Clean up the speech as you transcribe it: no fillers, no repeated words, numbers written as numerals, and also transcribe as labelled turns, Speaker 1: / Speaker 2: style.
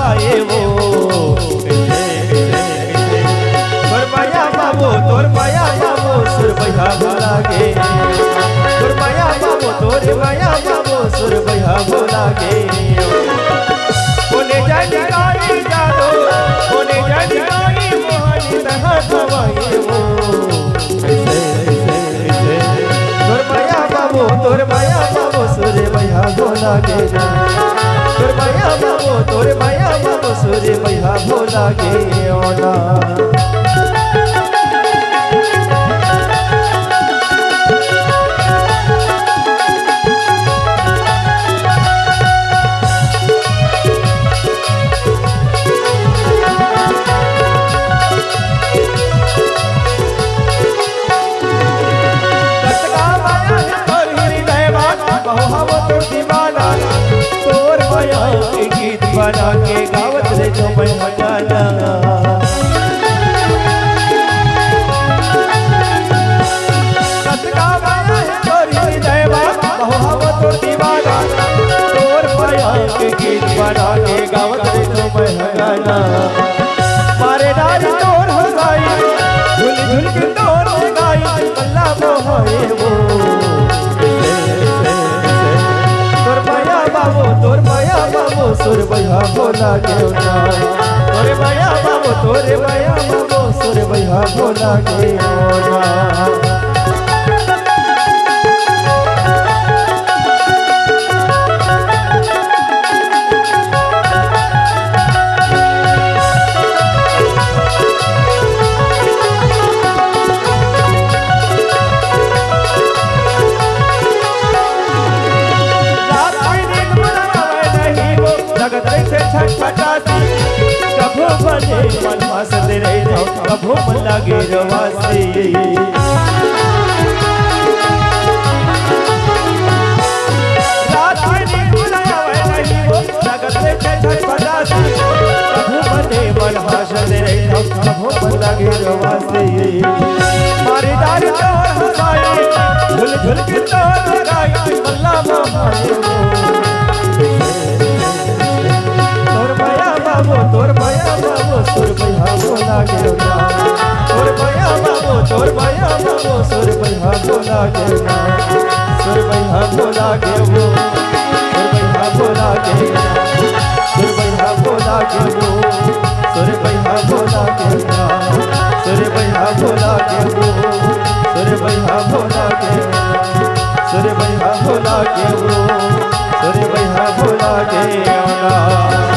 Speaker 1: हवाए वो तोर माया बाबो तोर माया बाबो सुर भैया भोला गे तोर माया बाबो तोर माया बाबो सुर भैया भोला गे कोने जानी गाड़ी जादो कोने जानी गाड़ी मोहनी तहा हवाए वो तोर माया बाबो सुर भैया भोला गे तोर माया बाबो सुर भैया भोला गे ओना गीत बना के गावत रे जो मैं गाना सतका माया है तोरी हृदय बाबा बहु तो दीवाना तोर माया के गीत बना के गावत रे जो मैं गाना मारे डाल तोर हो गई झुल झुल के तोर हो गई अल्लाह मोहे वो तोर माया बाबो सुर भैया भोला गे तोरे माया बाबो सुर भैया भोला गे कभो बने मन हंसते रहे जाओ कभो मन लगे रवासी रात में नींद बुलाया नहीं हो जगत में छटपटासी कभो बने मन हंसते रहे जाओ कभो मन लगे रवासी मारी डाल तोर हंसाई झुल झुल के तोर लगाई अल्लाह मोहम्मद तोर माया बाबो सुर भैया भोला गे तोर माया बाबो सुर भैया भोला गे सुर भैया भोला गे वो सुर भैया भोला गे सुर भैया भोला गे वो सुर भैया भोला गे सुर भैया भोला गे वो सुर भैया भोला गे सुर भैया भोला गे वो सुर भैया भोला गे